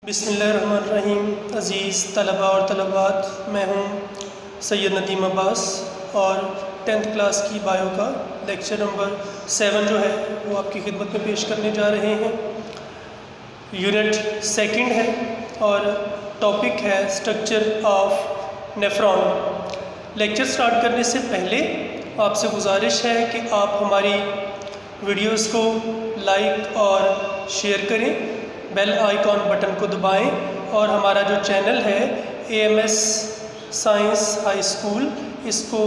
बिस्मिल्लाहिर्रहमानिर्रहीम। अज़ीज़ तलबा और तलबात, मैं हूँ सैयद नदीम अब्बास और 10th क्लास की बायो का लेक्चर नंबर 7 जो है वो आपकी खिदमत में पेश करने जा रहे हैं। यूनिट सेकंड है और टॉपिक है structure of nephron. Lecture start करने से पहले आपसे गुजारिश है कि आप हमारी वीडियोस को लाइक और शेयर करें, बेल आइकॉन बटन को दबाएं और हमारा जो चैनल है AMS साइंस हाई स्कूल, इसको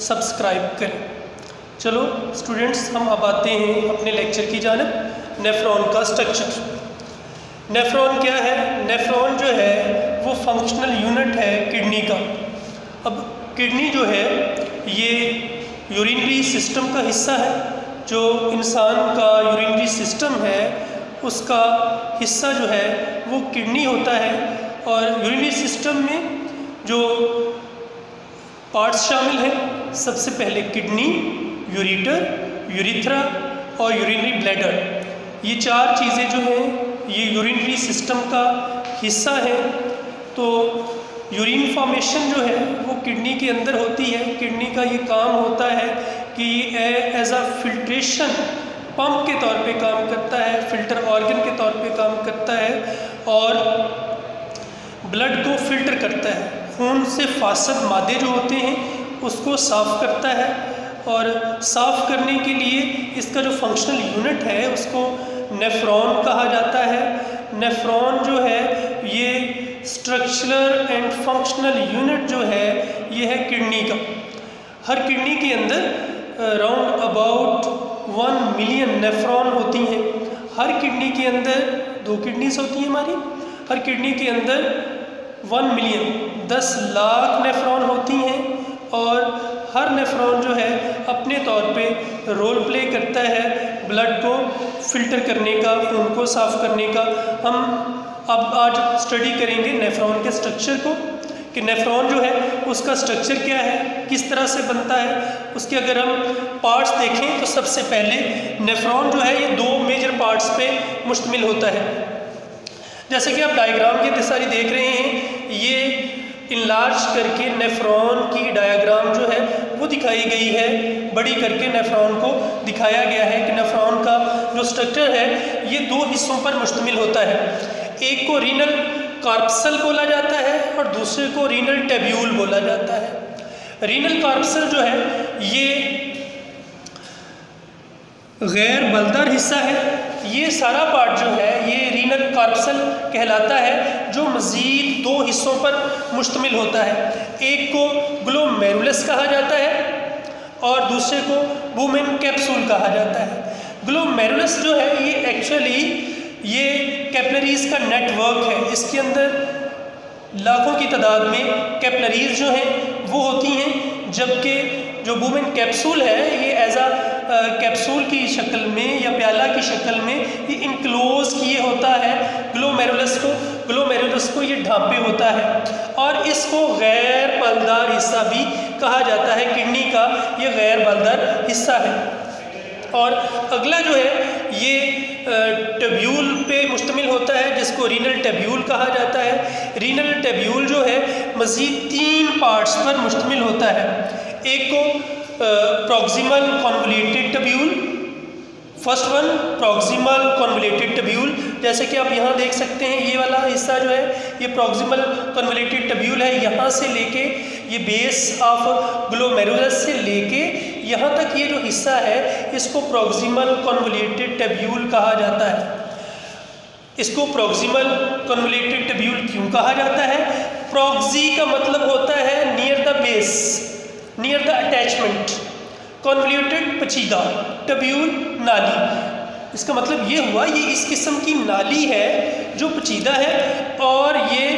सब्सक्राइब करें। चलो स्टूडेंट्स, हम अब आते हैं अपने लेक्चर की जानिब। नेफ्रॉन का स्ट्रक्चर। नेफ्रॉन क्या है? नेफ्रॉन जो है वो फंक्शनल यूनिट है किडनी का। अब किडनी जो है ये यूरिनरी सिस्टम का हिस्सा है। जो इंसान का यूरिनरी सिस्टम है उसका हिस्सा जो है वो किडनी होता है। और यूरिनरी सिस्टम में जो पार्ट्स शामिल हैं, सबसे पहले किडनी, यूरेटर, यूरिथ्रा और यूरिनरी ब्लैडर। ये चार चीज़ें जो हैं ये यूरिनरी सिस्टम का हिस्सा है। तो यूरिन फॉर्मेशन जो है वो किडनी के अंदर होती है। किडनी का ये काम होता है कि एज अ फिल्ट्रेशन पंप के तौर पे काम करता है, फिल्टर ऑर्गन के तौर पे काम करता है और ब्लड को फिल्टर करता है। खून से फासद मादे जो होते हैं उसको साफ़ करता है और साफ़ करने के लिए इसका जो फंक्शनल यूनिट है उसको नेफ्रॉन कहा जाता है। नेफ्रॉन जो है ये स्ट्रक्चरल एंड फंक्शनल यूनिट जो है ये है किडनी का। हर किडनी के अंदर राउंड अबाउट 1 मिलियन नेफ्रॉन होती हैं। हर किडनी के अंदर 2 किडनीज होती हैं हमारी। हर किडनी के अंदर 1 मिलियन 10 लाख नेफ्रॉन होती हैं और हर नेफ्रॉन जो है अपने तौर पे रोल प्ले करता है ब्लड को फिल्टर करने का, खून को साफ़ करने का। हम अब आज स्टडी करेंगे नेफ्रॉन के स्ट्रक्चर को कि नेफ्रॉन जो है उसका स्ट्रक्चर क्या है, किस तरह से बनता है। उसके अगर हम पार्ट्स देखें तो सबसे पहले नेफ्रॉन जो है ये 2 मेजर पार्ट्स पे मुश्तमिल होता है। जैसे कि आप डायग्राम की सारी देख रहे हैं, ये इनलार्ज करके नेफ्रॉन की डायग्राम जो है वो दिखाई गई है। बड़ी करके नेफ्रॉन को दिखाया गया है कि नेफ्रॉन का जो स्ट्रक्चर है ये 2 हिस्सों पर मुश्तमिल होता है। एक को रीनल कार्पसल बोला जाता है और दूसरे को रीनल टेब्यूल बोला जाता है। रीनल कार्पसल जो है ये गैर बलदार हिस्सा है। ये सारा पार्ट जो है ये रीनल कार्पसल कहलाता है, जो मज़ीद 2 हिस्सों पर मुश्तमिल होता है। एक को ग्लोमेरुलस कहा जाता है और दूसरे को वुमेन कैप्सूल कहा जाता है। ग्लोमेरुलस जो है ये एक्चुअली ये कैपिलरीज का नेटवर्क है। इसके अंदर लाखों की तादाद में कैपिलरीज जो हैं वो होती हैं, जबकि जो वुमेन कैप्सूल है ये एज अ कैप्सूल की शक्ल में या प्याला की शक्ल में ये इनक्लोज किए होता है ग्लोमेरुलस को ये ढांपे होता है और इसको गैर बलदार हिस्सा भी कहा जाता है। किडनी का ये गैर बलदार हिस्सा है। और अगला जो है ये टेब्यूल पे मुश्तमिल होता है जिसको रीनल टेब्यूल कहा जाता है। रीनल टेब्यूल जो है मज़ीद 3 पार्ट्स पर मुश्तमिल होता है। एक को proximal convoluted tubule, first one proximal convoluted tubule. जैसे कि आप यहाँ देख सकते हैं ये वाला हिस्सा जो है ये प्रॉक्सिमल कॉन्वोल्यूटेड टेब्यूल है। यहाँ से लेके ये बेस ऑफ ग्लोमेरुलस से लेके यहाँ तक ये जो हिस्सा है इसको प्रॉक्सिमल कॉन्वोल्यूटेड टेब्यूल कहा जाता है। इसको प्रॉक्सिमल कॉन्वोल्यूटेड टेब्यूल क्यों कहा जाता है? प्रॉक्सी का मतलब होता है near the base, near the attachment. Convoluted पेचीदा, टेब्यूल नाली। इसका मतलब ये हुआ ये इस किस्म की नाली है जो पेचीदा है और ये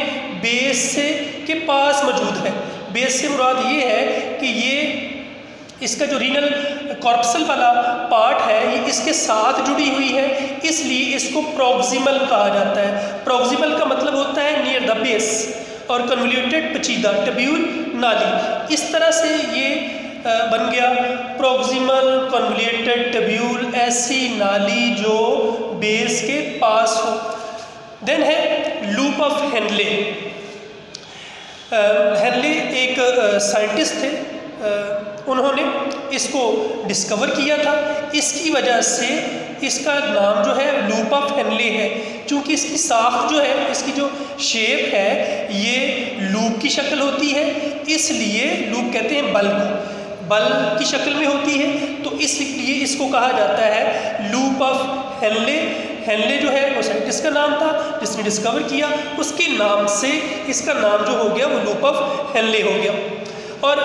बेस से के पास मौजूद है। बेस से मुराद ये है कि ये इसका जो रीनल कॉर्पसल वाला पार्ट है ये इसके साथ जुड़ी हुई है, इसलिए इसको प्रॉक्सिमल कहा जाता है। प्रॉक्सिमल का मतलब होता है नियर द बेस और कन्वोल्यूटेड पेचीदा, टेब्यूल नाली। इस तरह से ये बन गया प्रॉक्सिमल कन्वोल्यूटेड टेब्यूल, ऐसी नाली जो बेस के पास हो। देन है लूप ऑफ हेनले। हेनले एक साइंटिस्ट थे, उन्होंने इसको डिस्कवर किया था। इसकी वजह से इसका नाम जो है लूप ऑफ हेनले है, क्योंकि इसकी साख जो है, इसकी जो शेप है ये लूप की शक्ल होती है, इसलिए लूप कहते हैं बल को, बल की शक्ल में होती है, तो इसलिए इसको कहा जाता है लूप ऑफ हेनले। हेनले जो है वो साइंटिस्ट का नाम था जिसने डिस्कवर किया, उसके नाम से इसका नाम जो हो गया वो लूप ऑफ हेनले हो गया। और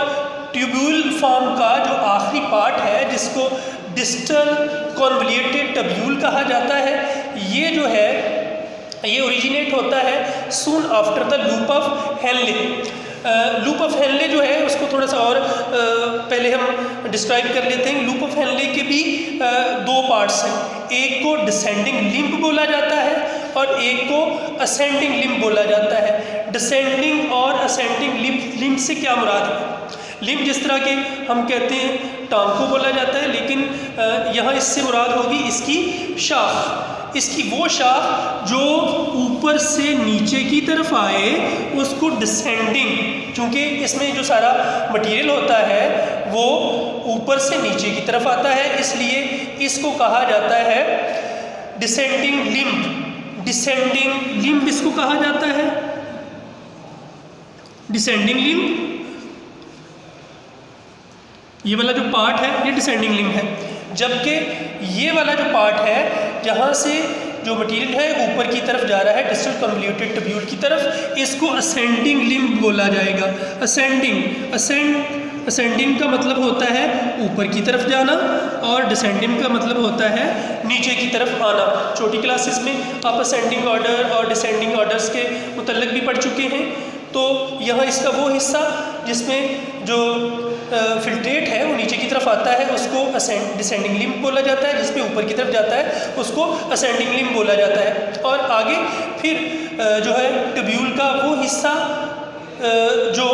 ट्यूब्यूल फॉर्म का जो आखिरी पार्ट है जिसको डिस्टल कॉन्वोल्यूटेड ट्यूब्यूल कहा जाता है, ये जो है ये ओरिजिनेट होता है soon after the loop of Henle. Loop of Henle जो है उसको थोड़ा सा और पहले हम डिस्क्राइब कर लेते हैं। लूप ऑफ हेनले के भी दो पार्ट्स हैं, एक को डिसेंडिंग लिम्ब बोला जाता है और एक को असेंडिंग लिम्ब बोला जाता है। डिसेंडिंग और असेंडिंग लिम्ब से क्या मुराद है? लिम्ब जिस तरह के हम कहते हैं टांग को बोला जाता है, लेकिन यहाँ इससे मुराद होगी इसकी शाख, इसकी वो शाख जो ऊपर से नीचे की तरफ आए उसको डिसेंडिंग, क्योंकि इसमें जो सारा मटेरियल होता है वो ऊपर से नीचे की तरफ आता है, इसलिए इसको कहा जाता है डिसेंडिंग लिम्ब। डिसेंडिंग लिम्ब इसको कहा जाता है, डिसेंडिंग लिम्ब। ये वाला जो पार्ट है ये डिसेंडिंग लिम्ब है, जबकि ये वाला जो पार्ट है जहाँ से जो मटेरियल है ऊपर की तरफ जा रहा है डिस्टल कन्वोल्यूटेड ट्यूब्यूल की तरफ, इसको असेंडिंग लिम्ब बोला जाएगा। असेंडिंग का मतलब होता है ऊपर की तरफ जाना और डिसेंडिंग का मतलब होता है नीचे की तरफ आना। छोटी क्लासेस में आप असेंडिंग ऑर्डर और डिसेंडिंग ऑर्डर्स के मुतल्लिक भी पढ़ चुके हैं। तो यहाँ इसका वो हिस्सा जिसमें जो फिल्ट्रेट है वो नीचे की तरफ आता है उसको डिसेंडिंग लिम्ब बोला जाता है, जिसमें ऊपर की तरफ जाता है उसको असेंडिंग लिम्ब बोला जाता है। और आगे फिर जो है ट्यूब्यूल का वो हिस्सा जो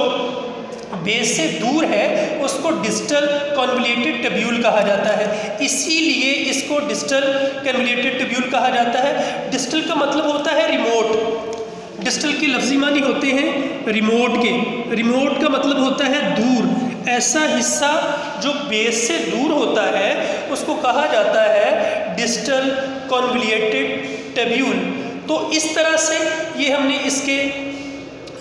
बेस से दूर है उसको डिस्टल कन्वोल्यूटेड ट्यूब्यूल कहा जाता है, इसीलिए इसको डिस्टल कन्वोल्यूटेड ट्यूब्यूल कहा जाता है। डिस्टल का मतलब होता है रिमोट, डिस्टल के लफ्ज़ी मानी होते हैं रिमोट के, रिमोट का मतलब होता है दूर। ऐसा हिस्सा जो बेस से दूर होता है उसको कहा जाता है डिस्टल कन्वोल्यूटेड ट्यूब्यूल। तो इस तरह से ये हमने इसके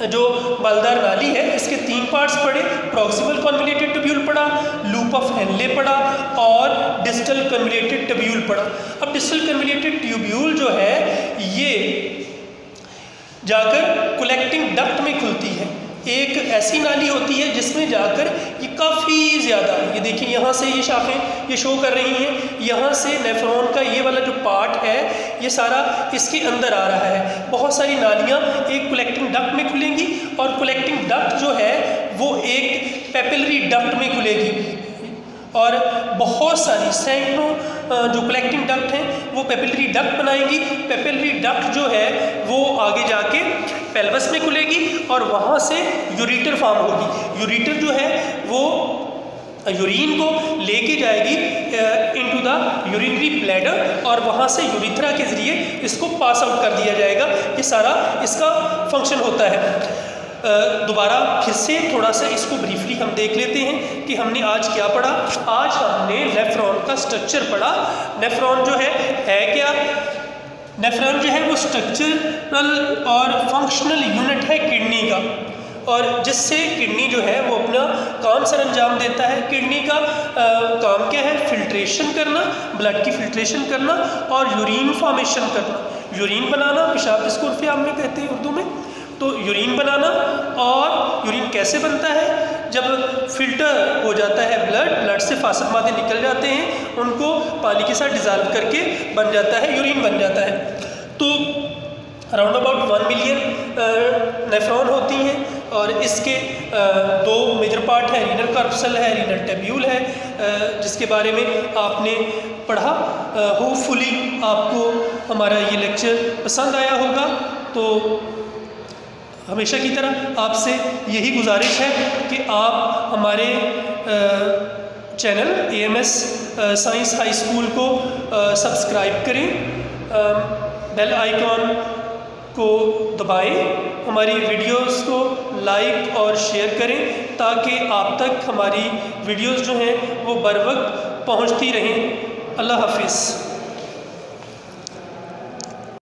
जो बालदार नाली है इसके तीन पार्ट्स पढ़े, प्रॉक्सिमल कन्वोल्यूटेड ट्यूब्यूल पढ़ा, लूप ऑफ हेनले पढ़ा और डिस्टल कन्वोल्यूटेड ट्यूब्यूल पढ़ा। अब डिस्टल कन्वोल्यूटेड ट्यूब्यूल जो है ये जाकर कलेक्टिंग डक्ट में खुलती है। एक ऐसी नाली होती है जिसमें जाकर ये काफ़ी ज़्यादा, ये देखिए यहाँ से ये शाखें ये शो कर रही हैं, यहाँ से नेफ्रॉन का ये वाला जो पार्ट है ये सारा इसके अंदर आ रहा है। बहुत सारी नालियाँ एक कलेक्टिंग डक्ट में खुलेंगी और कलेक्टिंग डक्ट जो है वो एक पेपिलरी डक्ट में खुलेगी और बहुत सारी सैकड़ों जो कलेक्टिंग डक्ट हैं वो पेपिलरी डक्ट बनाएंगी। पेपिलरी डक्ट जो है वो आगे जाके पेल्वस में खुलेगी और वहाँ से यूरेटर फॉर्म होगी। यूरेटर जो है वो यूरिन को लेके जाएगी इनटू द यूरिनरी ब्लैडर और वहाँ से यूरिथ्रा के ज़रिए इसको पास आउट कर दिया जाएगा। ये सारा इसका फंक्शन होता है। दोबारा फिर से थोड़ा सा इसको ब्रीफली हम देख लेते हैं कि हमने आज क्या पढ़ा। आज हमने नेफ्रॉन का स्ट्रक्चर पढ़ा। नेफ्रॉन जो है क्या? नेफ्रॉन जो है वो स्ट्रक्चरल और फंक्शनल यूनिट है किडनी का, और जिससे किडनी जो है वो अपना काम सर अंजाम देता है। किडनी का काम क्या है? फिल्ट्रेशन करना, ब्लड की फिल्ट्रेशन करना और यूरिन फॉर्मेशन करना, यूरिन बनाना, पेशाब जिसको उर्फ़ में कहते हैं उर्दू में। तो यूरिन बनाना, और यूरिन कैसे बनता है? जब फिल्टर हो जाता है ब्लड से फासद मादे निकल जाते हैं, उनको पानी के साथ डिज़ाल्व करके बन जाता है, यूरिन बन जाता है। तो अराउंड अबाउट 1 मिलियन नेफ्रॉन होती हैं और इसके दो मेजर पार्ट है, रीनल कार्पसल है, रीनल ट्यूब्यूल है, जिसके बारे में आपने पढ़ा। होपफुली आपको हमारा ये लेक्चर पसंद आया होगा। तो हमेशा की तरह आपसे यही गुजारिश है कि आप हमारे channel AMS science high school को सब्सक्राइब करें, बेल आइकॉन को दबाएं, हमारी वीडियोस को लाइक और शेयर करें ताकि आप तक हमारी वीडियोस जो हैं वो बर वक्त पहुँचती रहें। अल्लाह हाफिज़।